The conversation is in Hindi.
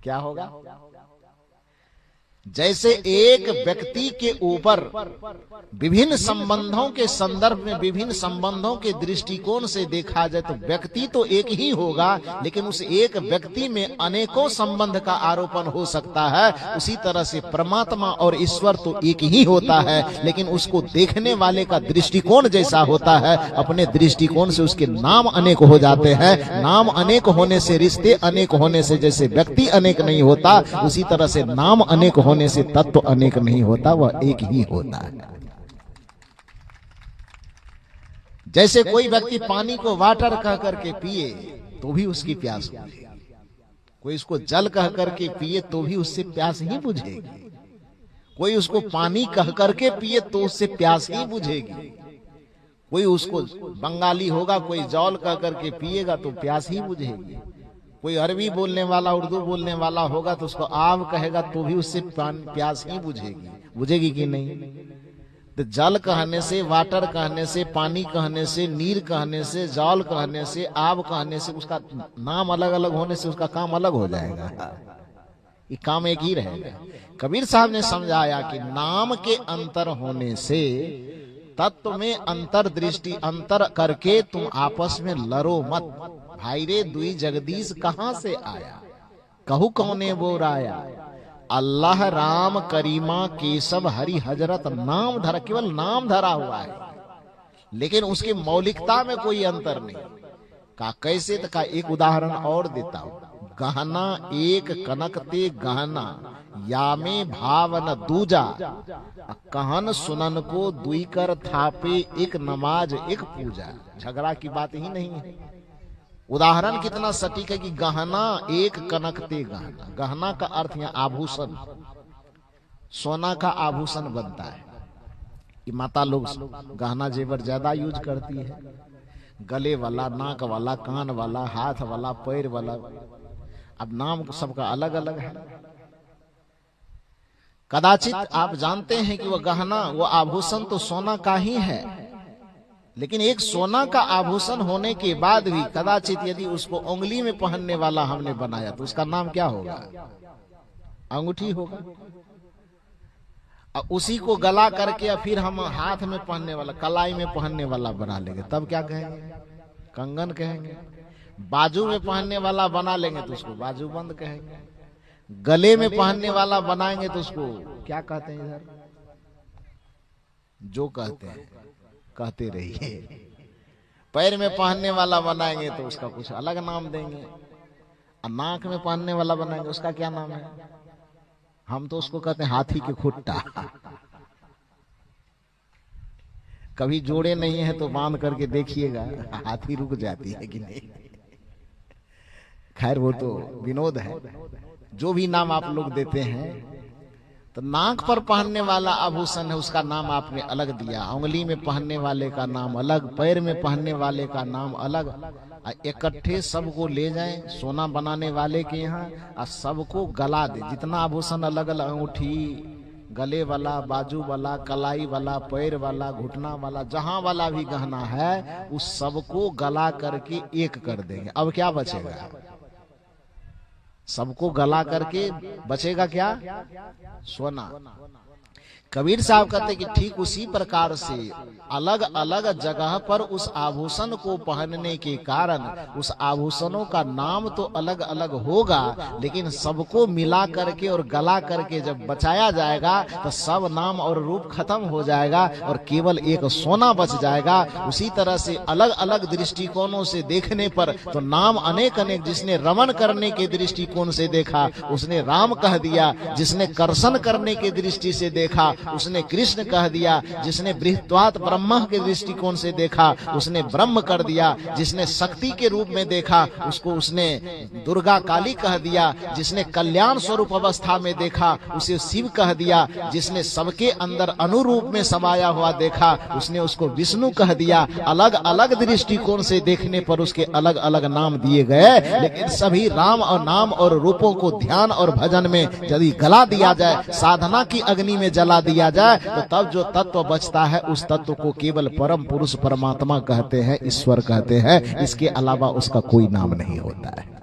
क्या होगा? जैसे एक व्यक्ति के ऊपर विभिन्न संबंधों के संदर्भ में, विभिन्न संबंधों के दृष्टिकोण से देखा जाए तो व्यक्ति तो एक ही होगा, लेकिन उस एक व्यक्ति में अनेकों संबंध का आरोपण हो सकता है। उसी तरह से परमात्मा और ईश्वर तो एक ही होता है, लेकिन उसको देखने वाले का दृष्टिकोण जैसा होता है, अपने दृष्टिकोण से उसके नाम अनेक हो जाते हैं। नाम अनेक होने से, रिश्ते अनेक होने से जैसे व्यक्ति अनेक नहीं होता, उसी तरह से नाम अनेक होने से तत्व अनेक नहीं होता, वह एक ही होता है। जैसे कोई व्यक्ति पानी को वाटर कह करके पिए तो भी उसकी प्यास बुझेगी, कोई उसको जल कह करके पिए तो भी उससे प्यास ही बुझेगी, कोई उसको पानी कह करके पिए तो उससे प्यास ही बुझेगी, कोई उसको बंगाली होगा, कोई जौल कह करके पिएगा तो प्यास ही बुझेगी, कोई अरबी बोलने वाला, उर्दू बोलने वाला होगा तो उसको आव कहेगा तो भी उससे प्यास ही बुझेगी। बुझेगी कि नहीं? तो जल कहने से, वाटर कहने से, पानी कहने से, नीर कहने से, जल कहने से, आव कहने से, उसका नाम अलग अलग होने से उसका काम अलग हो जाएगा, ये काम एक ही रहेगा। कबीर साहब ने समझाया कि नाम के अंतर होने से तत्व में अंतर दृष्टि अंतर करके तुम आपस में लड़ो मत। भाई रे दुई जगदीश कहां से आया, कहू कौने वो राया, अल्लाह राम करीमा केशव हरि हजरत नाम धरा, केवल नाम धरा हुआ है, लेकिन उसकी मौलिकता में कोई अंतर नहीं। का कैसे? तो का एक उदाहरण और देता हूं। गहना एक कनकते गहना, या में भावन दूजा, कहन सुनन को दुई कर थापे, एक नमाज एक पूजा। झगड़ा की बात ही नहीं है। उदाहरण कितना सटीक है कि गहना एक कनकते गहना, गहना का अर्थ है आभूषण, सोना का आभूषण बनता है। ये माता लोग गहना जेवर ज्यादा यूज करती है, गले वाला, नाक वाला, कान वाला, हाथ वाला, पैर वाला। अब नाम सबका अलग अलग है। कदाचित आप जानते हैं कि वह गहना, वो आभूषण तो सोना का ही है, लेकिन एक सोना का आभूषण होने के बाद भी कदाचित यदि उसको उंगली में पहनने वाला हमने बनाया तो उसका नाम क्या होगा? अंगूठी होगा। और उसी को गला करके फिर हम हाथ में पहनने वाला, कलाई में पहनने वाला बना लेंगे, तब क्या कहेंगे? कंगन कहेंगे। बाजू में पहनने वाला बना लेंगे तो उसको बाजूबंद कहेंगे। गले में पहनने वाला बनाएंगे तो उसको क्या कहते हैं? इधर जो कहते हैं कहते रहिए। पैर में पहनने वाला बनाएंगे तो उसका कुछ अलग नाम देंगे, और नाक में पहनने वाला बनाएंगे उसका क्या नाम है? हम तो उसको कहते हैं हाथी के खुट्टा। कभी जोड़े नहीं है तो बांध करके देखिएगा, हाथी रुक जाती है कि नहीं। खैर वो तो विनोद है। जो भी नाम आप लोग देते हैं, तो नाक पर पहनने वाला आभूषण है, उसका नाम आपने अलग दिया, उंगली में पहनने वाले का नाम अलग, पैर में पहनने वाले का नाम अलग। इकट्ठे सबको ले जाएं सोना बनाने वाले के यहाँ और सबको गला दे। जितना आभूषण अलग अलग, अंगूठी, गले वाला, बाजू वाला, कलाई वाला, पैर वाला, घुटना वाला, जहां वाला भी गहना है उस सबको गला करके एक कर देंगे। अब क्या बचेगा? सबको गला करके बचेगा क्या? सोना। कबीर साहब कहते कि ठीक उसी प्रकार से अलग अलग जगह पर उस आभूषण को पहनने के कारण उस आभूषणों का नाम तो अलग अलग होगा, लेकिन सबको मिला करके और गला करके जब बचाया जाएगा तो सब नाम और रूप खत्म हो जाएगा और केवल एक सोना बच जाएगा। उसी तरह से अलग अलग दृष्टिकोणों से देखने पर तो नाम अनेक अनेक, जिसने रमण करने के दृष्टिकोण से देखा उसने राम कह दिया, जिसने कर्षण करने के दृष्टि से देखा उसने कृष्ण कह दिया, जिसने बृहत्वात् ब्रह्म के दृष्टिकोण से देखा उसने ब्रह्म कर दिया, जिसने शक्ति के रूप में देखा उसको उसने दुर्गा काली कह दिया, जिसने कल्याण स्वरूप अवस्था में देखा उसे शिव कह दिया, जिसने सबके अंदर अनुरूप में समाया हुआ देखा उसने उसको विष्णु कह दिया। अलग अलग दृष्टिकोण से देखने पर उसके अलग अलग नाम दिए गए, लेकिन सभी राम और नाम और रूपों को ध्यान और भजन में यदि गला दिया जाए, साधना की अग्नि में जला दिया जाए, तो तब जो तत्व बचता है उस तत्व को केवल परम पुरुष परमात्मा कहते हैं, ईश्वर कहते हैं। इसके अलावा उसका कोई नाम नहीं होता है।